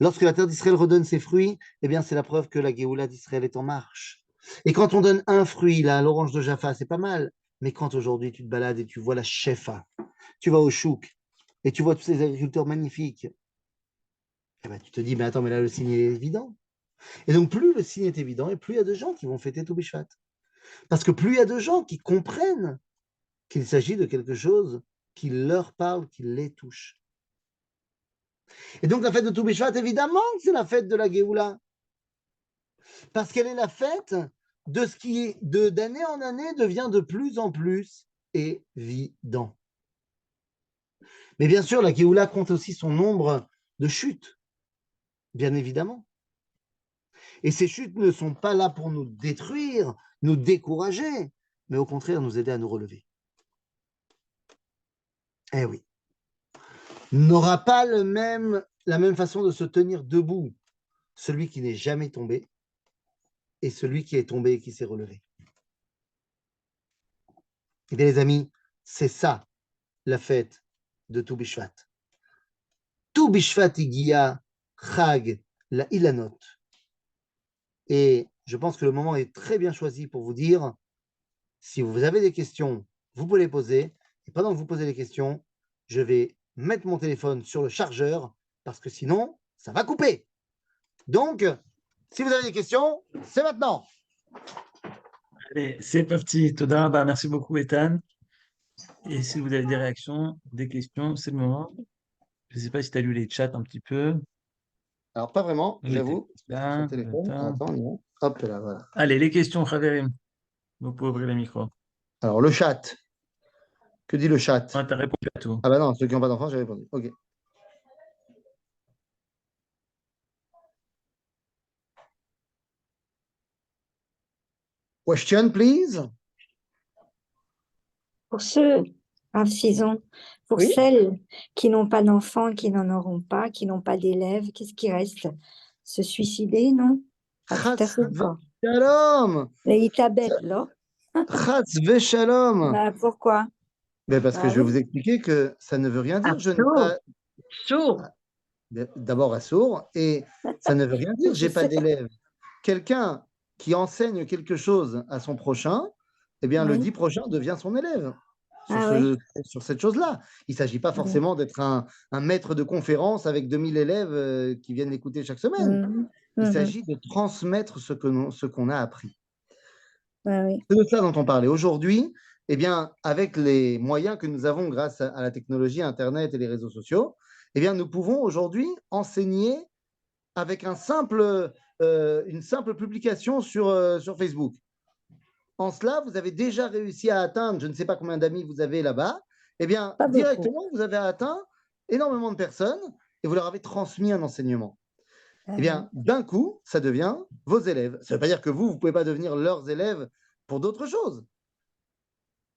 Lorsque la terre d'Israël redonne ses fruits, eh bien c'est la preuve que la Géoula d'Israël est en marche. Et quand on donne un fruit, là, l'orange de Jaffa, c'est pas mal. Mais quand aujourd'hui tu te balades et tu vois la shefa, tu vas au chouk et tu vois tous ces agriculteurs magnifiques, eh ben, tu te dis, mais attends, mais là le signe est évident. Et donc plus le signe est évident et plus il y a de gens qui vont fêter Tou Bishvat. Parce que plus il y a de gens qui comprennent qu'il s'agit de quelque chose qui leur parle, qui les touche. Et donc la fête de Tou Bishvat, évidemment que c'est la fête de la Géoula. Parce qu'elle est la fête de ce qui, d'année en année, devient de plus en plus évident. Mais bien sûr, la Géoula compte aussi son nombre de chutes, bien évidemment. Et ces chutes ne sont pas là pour nous détruire, nous décourager, mais au contraire nous aider à nous relever. Eh oui. N'aura pas la même façon de se tenir debout celui qui n'est jamais tombé et celui qui est tombé et qui s'est relevé. Et bien les amis, c'est ça la fête de Tou Bishvat. Tou Bishvat Igia Chag la Ilanot. Et je pense que le moment est très bien choisi pour vous dire, si vous avez des questions, vous pouvez les poser. Et pendant que vous posez les questions, je vais mettre mon téléphone sur le chargeur parce que sinon, ça va couper. Donc, si vous avez des questions, c'est maintenant. Allez, c'est parti. Toda, merci beaucoup, Ethan. Et si vous avez des réactions, des questions, c'est le moment. Je ne sais pas si tu as lu les chats un petit peu. Alors, pas vraiment, Oui, j'avoue. Sur le téléphone. Attends, non. Hop là, voilà. Allez, les questions, Khaverim. Vous pouvez ouvrir le micro. Alors, le chat. Que dit le chat? Ah, tu as répondu à tout. Ah bah non, ceux qui n'ont pas d'enfants, j'ai répondu. OK. Question, please. Pour ceux, à 6 ans, pour Oui. celles qui n'ont pas d'enfants, qui n'en auront pas, qui n'ont pas d'élèves, qu'est-ce qui reste? Se suicider, non? Pas tout à fait, quoi. Shalom. Mais il t'abête, là. Chas shalom. Bah, pourquoi? Ben parce que Bah je vais oui. vous expliquer que ça ne veut rien dire. Je n'ai pas. Sourd. D'abord à sourd, et ça ne veut rien dire, Je j'ai pas sais. d'élève. Quelqu'un qui enseigne quelque chose à son prochain, eh bien, le Oui. 10 prochain devient son élève sur, Ah oui. sur cette chose-là. Il ne s'agit pas forcément d'être un maître de conférence avec 2000 élèves qui viennent l'écouter chaque semaine. Mhm. Il Mhm. s'agit de transmettre ce qu'on a appris. Ah oui. C'est de ça dont on parlait. Aujourd'hui, eh bien, avec les moyens que nous avons grâce à la technologie, Internet et les réseaux sociaux, eh bien, nous pouvons aujourd'hui enseigner avec une simple publication sur Facebook. En cela, vous avez déjà réussi à atteindre, je ne sais pas combien d'amis vous avez là-bas, eh bien, Pas beaucoup. directement, vous avez atteint énormément de personnes et vous leur avez transmis un enseignement. Ah Eh bien, d'un coup, ça devient vos élèves. Ça ne veut pas dire que vous ne pouvez pas devenir leurs élèves pour d'autres choses.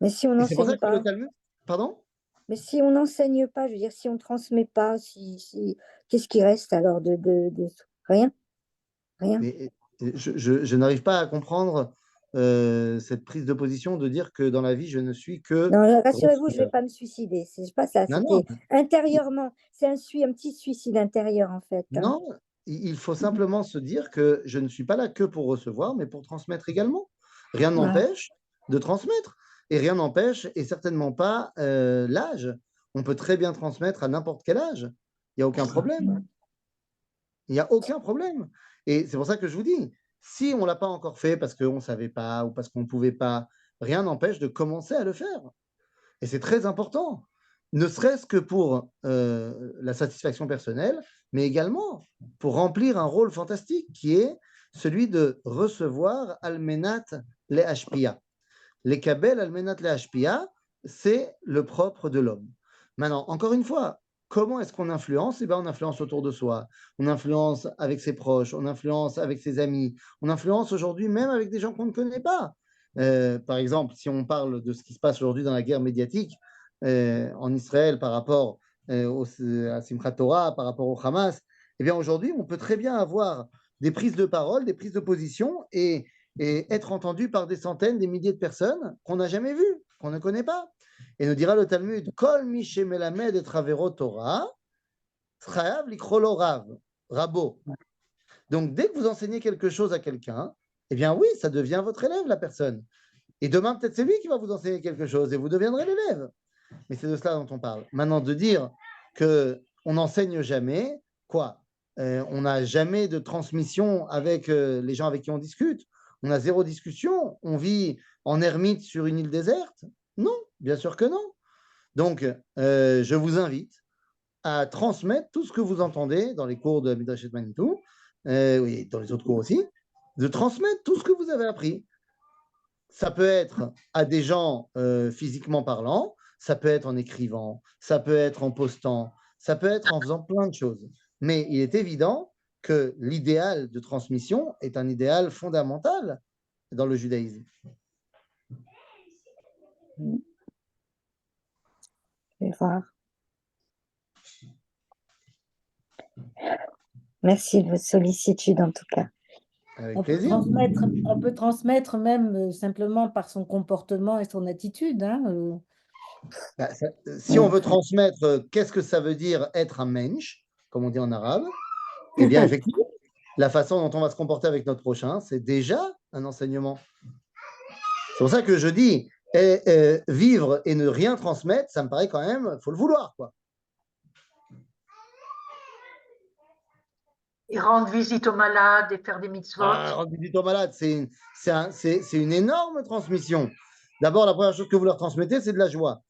Mais si on Et c'est pour ça n'enseigne que le pas, Talmud, pardon? mais si on n'enseigne pas, je veux dire, si on ne transmet pas, qu'est-ce qui reste alors de... Rien? Rien. Mais je n'arrive pas à comprendre cette prise de position de dire que dans la vie, je ne suis que Non, rassurez-vous, je ne vais receveur. pas me suicider. C'est pas ça. Non, non, C'était intérieurement. C'est un petit suicide intérieur, en fait. Hein. non, il faut simplement se dire que je ne suis pas là que pour recevoir, mais pour transmettre également. Rien Ouais. n'empêche de transmettre. Et rien n'empêche, et certainement pas l'âge. On peut très bien transmettre à n'importe quel âge. Il n'y a aucun problème. Il n'y a aucun problème. Et c'est pour ça que je vous dis, si on ne l'a pas encore fait parce qu'on ne savait pas ou parce qu'on ne pouvait pas, rien n'empêche de commencer à le faire. Et c'est très important, ne serait-ce que pour la satisfaction personnelle, mais également pour remplir un rôle fantastique qui est celui de recevoir Almenat les Hashpia. Les Kabel Almenat les Hashpia, c'est le propre de l'homme. Maintenant, encore une fois, comment est-ce qu'on influence? Eh bien, on influence autour de soi, on influence avec ses proches, on influence avec ses amis, on influence aujourd'hui même avec des gens qu'on ne connaît pas. Par exemple, si on parle de ce qui se passe aujourd'hui dans la guerre médiatique en Israël par rapport à Simchat Torah, par rapport au Hamas, eh bien aujourd'hui, on peut très bien avoir des prises de parole, des prises de position et être entendu par des centaines, des milliers de personnes qu'on n'a jamais vues, qu'on ne connaît pas. Et nous dira le Talmud, Kol mi shemelamed et travero Torah, chayav likrolo rav, rabo. Donc, dès que vous enseignez quelque chose à quelqu'un, eh bien oui, ça devient votre élève, la personne. Et demain, peut-être c'est lui qui va vous enseigner quelque chose et vous deviendrez l'élève. Mais c'est de cela dont on parle. Maintenant, de dire qu'on n'enseigne jamais, quoi on n'a jamais de transmission avec les gens avec qui on discute. On a zéro discussion. On vit en ermite sur une île déserte. Non, bien sûr que non. Donc, je vous invite à transmettre tout ce que vous entendez dans les cours de Midrashet Manitou, oui, dans les autres cours aussi, de transmettre tout ce que vous avez appris. Ça peut être à des gens physiquement parlant, ça peut être en écrivant, ça peut être en postant, ça peut être en faisant plein de choses. Mais il est évident que l'idéal de transmission est un idéal fondamental dans le judaïsme. Je vais voir. Merci de votre sollicitude en tout cas. Avec On peut plaisir. transmettre même simplement par son comportement et son attitude. Hein. Bah, si on veut transmettre qu'est-ce que ça veut dire être un mensch, comme on dit en arabe, eh bien, effectivement, la façon dont on va se comporter avec notre prochain, c'est déjà un enseignement. C'est pour ça que je dis, vivre et ne rien transmettre, ça me paraît quand même, il faut le vouloir, quoi. Et rendre visite aux malades et faire des mitzvot. Rendre visite aux malades, c'est une énorme transmission. D'abord, la première chose que vous leur transmettez, c'est de la joie.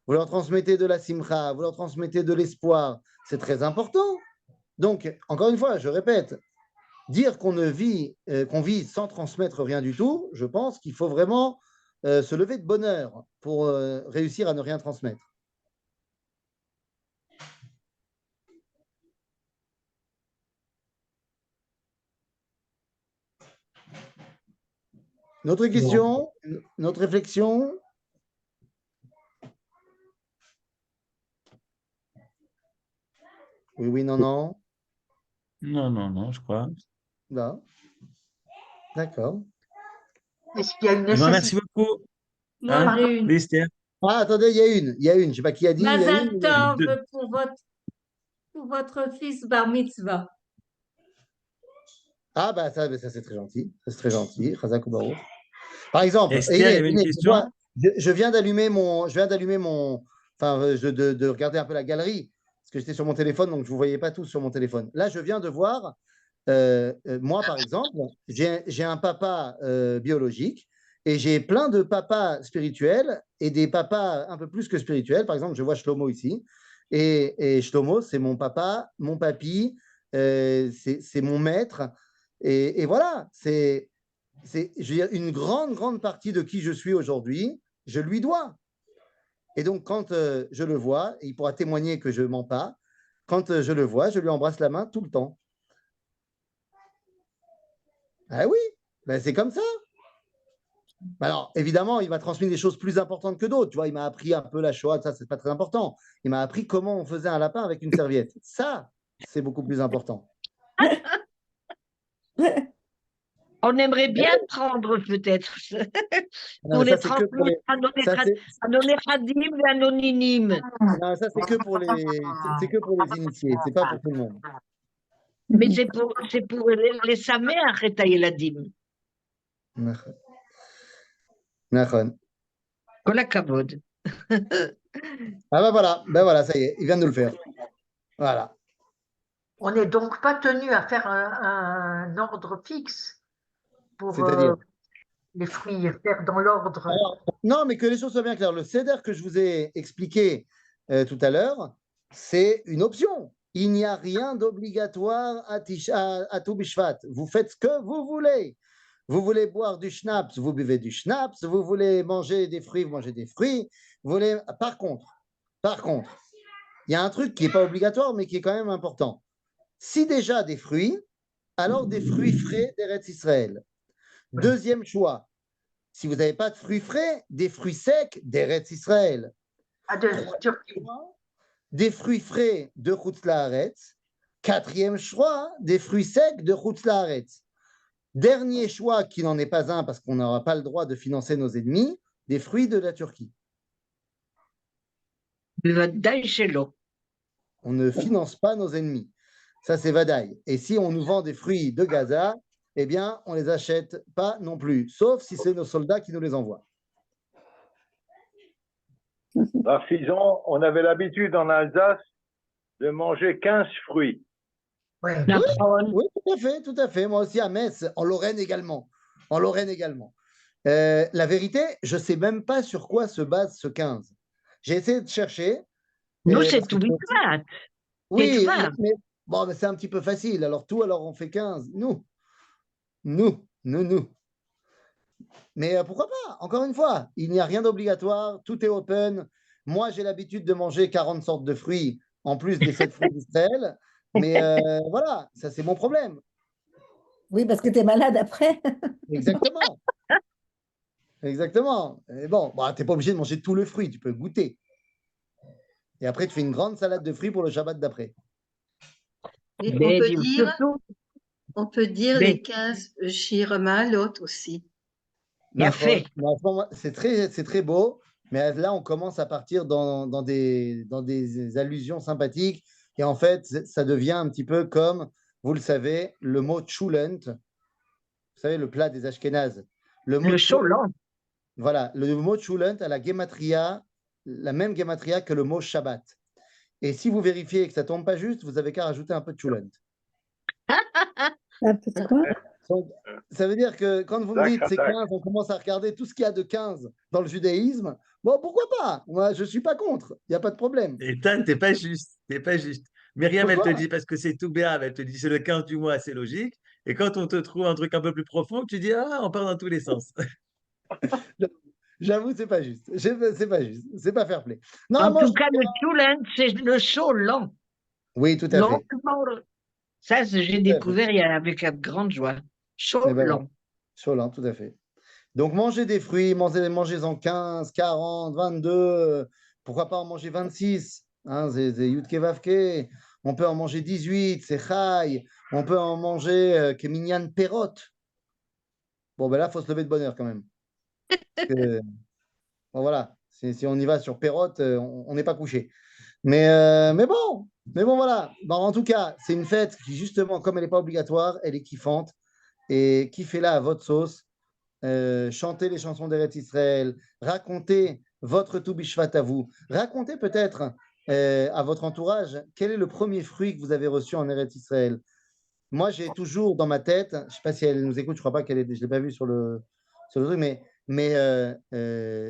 Vous leur transmettez de la simcha, vous leur transmettez de l'espoir. C'est très important. Donc, encore une fois, je répète, dire qu'on vit sans transmettre rien du tout, je pense qu'il faut vraiment se lever de bonne heure pour réussir à ne rien transmettre. Notre question, notre réflexion. Oui, oui, non, non. Non, je crois. Là. D'accord. Est-ce qu'il y a une Merci nécessité? beaucoup. Moi, Hein, j'ai une. Esther. Ah, attendez, il y a une. Je ne sais pas qui a dit. Il y a Mazal une. Tov pour votre fils Bar Mitzvah. Ah, bah ça c'est très gentil. Ça, c'est très gentil. Chazak ou Baruch. Par exemple, Esther, il y avait une question. Je viens d'allumer mon. Enfin, de regarder un peu la galerie, parce que j'étais sur mon téléphone, donc je ne vous voyais pas tous sur mon téléphone. Là, je viens de voir, moi, par exemple, j'ai un papa biologique et j'ai plein de papas spirituels et des papas un peu plus que spirituels. Par exemple, je vois Shlomo ici. Et Shlomo, c'est mon papa, mon papy, c'est mon maître. Et voilà, je veux dire, une grande partie de qui je suis aujourd'hui, je lui dois. Et donc, quand je le vois, et il pourra témoigner que je ne mens pas, quand je le vois, je lui embrasse la main tout le temps. Ah oui, ben c'est comme ça. Alors, évidemment, il m'a transmis des choses plus importantes que d'autres. Tu vois, il m'a appris un peu la Shoah, ça, c'est pas très important. Il m'a appris comment on faisait un lapin avec une serviette. Ça, c'est beaucoup plus important. On aimerait bien prendre peut-être Non, pour ça, les c'est que pour les... à nos néchadim et à nos ninim. Non, ça, c'est que pour les initiés. C'est pas pour tout le monde. Mais c'est pour les sameach et hayeladim. Nachon. Kol hakavod. Ah ben voilà, ça y est, il vient de le faire. Voilà. On n'est donc pas tenu à faire un ordre fixe pour C'est-à-dire les fruits, faire dans l'ordre. Alors, non, mais que les choses soient bien claires. Le seder que je vous ai expliqué tout à l'heure, c'est une option. Il n'y a rien d'obligatoire à Tou Bishvat. Vous faites ce que vous voulez. Vous voulez boire du schnapps, vous buvez du schnapps. Vous voulez manger des fruits, vous mangez des fruits. Vous voulez... Par contre, il y a un truc qui n'est pas obligatoire, mais qui est quand même important. Si déjà des fruits, alors des fruits frais d'Eretz Israël. Deuxième choix, si vous n'avez pas de fruits frais, des fruits secs d'Eretz Israël. Des fruits frais de Chutz La'aretz. Quatrième choix, des fruits secs de Chutz La'aretz. Dernier choix, qui n'en est pas un parce qu'on n'aura pas le droit de financer nos ennemis, des fruits de la Turquie. On ne finance pas nos ennemis. Ça, c'est Vadaï. Et si on nous vend des fruits de Gaza, eh bien, on ne les achète pas non plus, sauf si c'est nos soldats qui nous les envoient. Par Fison, on avait l'habitude en Alsace de manger 15 fruits. Ouais. Oui, tout à fait. Moi aussi à Metz, en Lorraine également. En Lorraine également. La vérité, je ne sais même pas sur quoi se base ce 15. J'ai essayé de chercher. Nous, parce c'est que tout vite. Oui, Fat. mais bon, mais c'est un petit peu facile. Alors on fait 15. Nous. Mais pourquoi pas? Encore une fois, il n'y a rien d'obligatoire, tout est open. Moi, j'ai l'habitude de manger 40 sortes de fruits, en plus des 7 fruits d'Israël. Mais voilà, ça c'est mon problème. Oui, parce que tu es malade après. Exactement. Exactement. Et bon, bah, tu n'es pas obligé de manger tout le fruit, tu peux goûter. Et après, tu fais une grande salade de fruits pour le Shabbat d'après. Et Mais on peut dire Mais- les 15 Shir Maalot aussi. Bien fait. C'est très beau, mais là, on commence à partir dans des allusions sympathiques. Et en fait, ça devient un petit peu comme, vous le savez, le mot chulent. Vous savez, le plat des Ashkénazes. Le mot Le chulent, Cholan. voilà, le mot chulent a la gematria, la même gematria que le mot Shabbat. Et si vous vérifiez que ça ne tombe pas juste, vous avez qu'à rajouter un peu de chulent. Un peu de quoi? Donc, ça veut dire que quand vous me dites c'est D'accord. 15, on commence à regarder tout ce qu'il y a de 15 dans le judaïsme. Bon, pourquoi pas? Moi, je ne suis pas contre. Il n'y a pas de problème. Ethan, t'es pas juste. T'es pas juste. Myriam, elle te Pourquoi? dit, parce que c'est tout béave, elle te dit c'est le 15 du mois, c'est logique. Et quand on te trouve un truc un peu plus profond, tu dis, ah, on part dans tous les sens. J'avoue, c'est pas juste. C'est pas juste. C'est pas fair play. En Normalement, tout cas, le Choulent, c'est le Cholan. Oui, tout à fait. Ça, j'ai Tout à fait. découvert avec grande joie. Eh ben, Cholan. Cholan, tout à fait. Donc, mangez des fruits, mangez-en 15, 40, 22. Pourquoi pas en manger 26? Hein, c'est Yudke Vavke. On peut en manger 18, c'est Chai. On peut en manger Keminyan Perot. Bon, ben là, il faut se lever de bonne heure quand même. Bon, voilà. Si on y va sur Perot, on n'est pas couché. Mais bon, voilà. Bon, en tout cas, c'est une fête qui, justement, comme elle n'est pas obligatoire, elle est kiffante. Et kiffez-la à votre sauce. Chantez les chansons d'Eretz Israël. Racontez votre Tou Bishvat à vous. Racontez peut-être à votre entourage quel est le premier fruit que vous avez reçu en Eretz Israël. Moi, j'ai toujours dans ma tête, je ne sais pas si elle nous écoute, je ne crois pas qu'elle est, je ne l'ai pas vu sur le truc, mais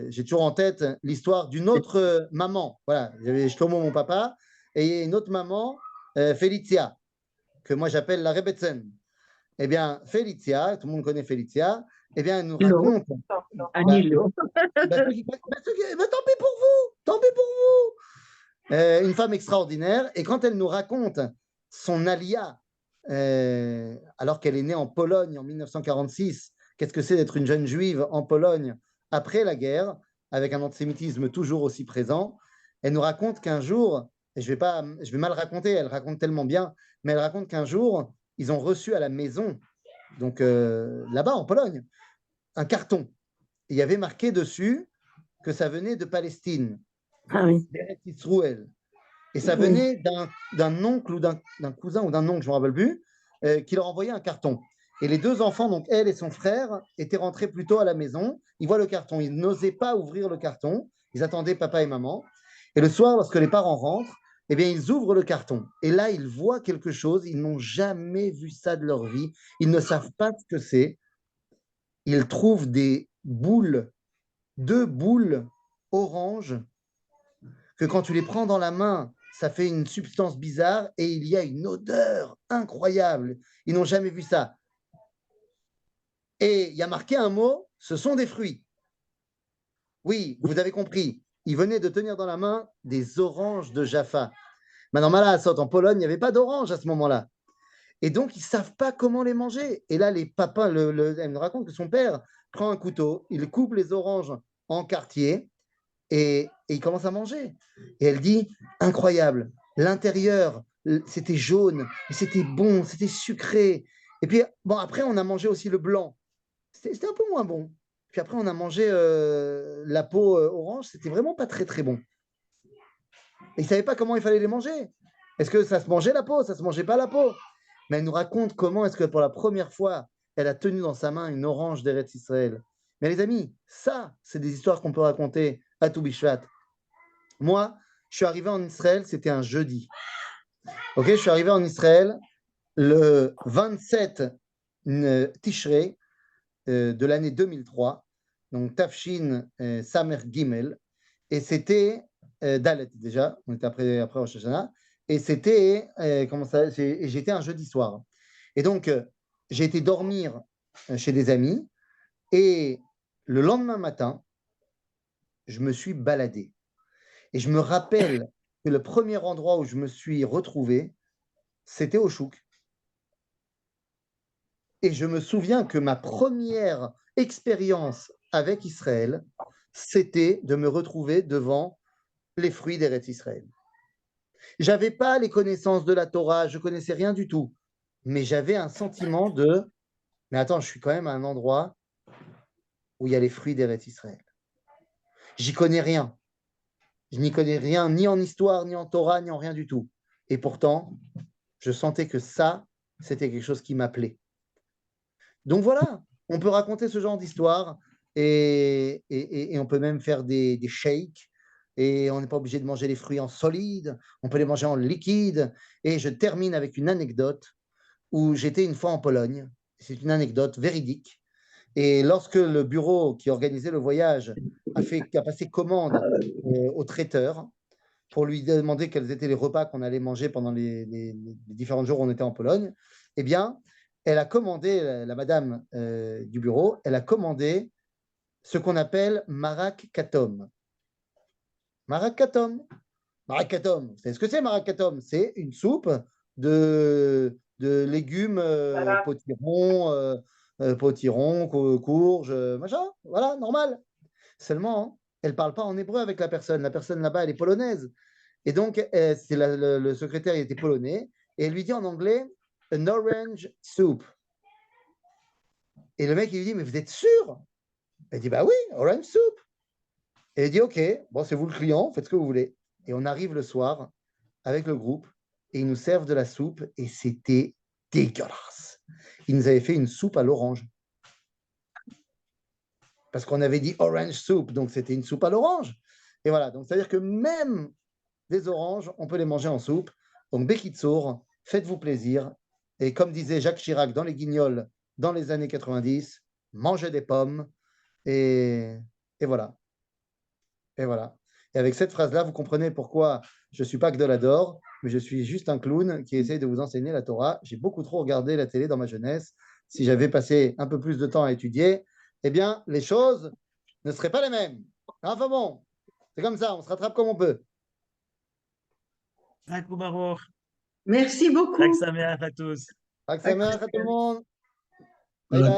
j'ai toujours en tête l'histoire d'une autre maman. Voilà, j'avais Shlomo, mon papa, et une autre maman, Felicia, que moi j'appelle la Rebetzen. Eh bien, Felicia, tout le monde connaît Felicia, eh bien, elle nous raconte. Anilo. Tant pis pour vous, tant pis pour vous. Une femme extraordinaire, et quand elle nous raconte son alia, alors qu'elle est née en Pologne en 1946, qu'est-ce que c'est d'être une jeune juive en Pologne après la guerre, avec un antisémitisme toujours aussi présent. Elle nous raconte qu'un jour, et je vais mal raconter, elle raconte tellement bien, mais elle raconte qu'un jour, ils ont reçu à la maison, donc là-bas en Pologne, un carton. Il y avait marqué dessus que ça venait de Palestine, Ah oui. d'Eretz Israël. Et ça venait d'un oncle ou d'un cousin ou d'un oncle, je ne me rappelle plus, qui leur envoyait un carton. Et les deux enfants, donc elle et son frère, étaient rentrés plus tôt à la maison. Ils voient le carton. Ils n'osaient pas ouvrir le carton. Ils attendaient papa et maman. Et le soir, lorsque les parents rentrent, eh bien, ils ouvrent le carton. Et là, ils voient quelque chose. Ils n'ont jamais vu ça de leur vie. Ils ne savent pas ce que c'est. Ils trouvent des boules, 2 boules oranges, que quand tu les prends dans la main, ça fait une substance bizarre et il y a une odeur incroyable. Ils n'ont jamais vu ça. Et il y a marqué un mot, ce sont des fruits. Oui, vous avez compris. Ils venaient de tenir dans la main des oranges de Jaffa. Maintenant, Malassot, en Pologne, il n'y avait pas d'oranges à ce moment-là. Et donc, ils ne savent pas comment les manger. Et là, les papas, elle me raconte que son père prend un couteau, il coupe les oranges en quartier et il commence à manger. Et elle dit, incroyable, l'intérieur, c'était jaune, c'était bon, c'était sucré. Et puis, bon, après, on a mangé aussi le blanc. C'était un peu moins bon. Puis après, on a mangé la peau orange, c'était vraiment pas très, très bon. Et ils ne savaient pas comment il fallait les manger. Est-ce que ça se mangeait la peau, ça se mangeait pas la peau? Mais elle nous raconte comment est-ce que pour la première fois, elle a tenu dans sa main une orange d'Eretz Israël. Mais les amis, ça, c'est des histoires qu'on peut raconter à Tou Bishvat. Moi, je suis arrivé en Israël, c'était un jeudi. Ok, je suis arrivé en Israël le 27 Tishrei de l'année 2003, donc Tafshin Samer Gimel, et c'était Dalet déjà, on était après Rosh Hashanah, et c'était j'étais un jeudi soir. Et donc, j'ai été dormir chez des amis, et le lendemain matin, je me suis baladé. Et je me rappelle que le premier endroit où je me suis retrouvé, c'était au Chouk. Et je me souviens que ma première expérience avec Israël, c'était de me retrouver devant les fruits d'Eretz Israël. Je n'avais pas les connaissances de la Torah, je ne connaissais rien du tout. Mais j'avais un sentiment de « Mais attends, je suis quand même à un endroit où il y a les fruits d'Eretz Israël. » J'y connais rien. Je n'y connais rien, ni en histoire, ni en Torah, ni en rien du tout. Et pourtant, je sentais que ça, c'était quelque chose qui m'appelait. Donc voilà, on peut raconter ce genre d'histoire et on peut même faire des shakes et on n'est pas obligé de manger les fruits en solide, on peut les manger en liquide. Et je termine avec une anecdote où j'étais une fois en Pologne. C'est une anecdote véridique. Et lorsque le bureau qui organisait le voyage a passé commande au traiteur pour lui demander quels étaient les repas qu'on allait manger pendant les différents jours où on était en Pologne, eh bien, elle a commandé, la madame du bureau, elle a commandé ce qu'on appelle marak katom. Marak katom. Marak katom, vous savez ce que c'est, marak katom? C'est une soupe de légumes potirons, courges, machin, voilà, normal. Seulement, hein, elle ne parle pas en hébreu avec la personne. La personne là-bas, elle est polonaise. Et donc, le secrétaire, il était polonais, et elle lui dit en anglais « an orange soup ». Et le mec, il lui dit « mais vous êtes sûr ?» Elle dit « bah oui, orange soup ». Et il dit « ok, bon, c'est vous le client, faites ce que vous voulez ». Et on arrive le soir avec le groupe, et ils nous servent de la soupe, et c'était dégueulasse. Ils nous avaient fait une soupe à l'orange. Parce qu'on avait dit orange soup, donc c'était une soupe à l'orange. Et voilà, donc c'est-à-dire que même des oranges, on peut les manger en soupe. Donc, Bekitsour, faites-vous plaisir. Et comme disait Jacques Chirac dans Les Guignols dans les années 90, mangez des pommes. Et voilà. Et voilà. Et avec cette phrase-là, vous comprenez pourquoi je ne suis pas Gdolador, mais je suis juste un clown qui essaie de vous enseigner la Torah. J'ai beaucoup trop regardé la télé dans ma jeunesse. Si j'avais passé un peu plus de temps à étudier, eh bien, les choses ne seraient pas les mêmes. Enfin bon, c'est comme ça, on se rattrape comme on peut. Merci beaucoup. Chag Sameach à tous. Chag Sameach à tout le monde. Bye bye.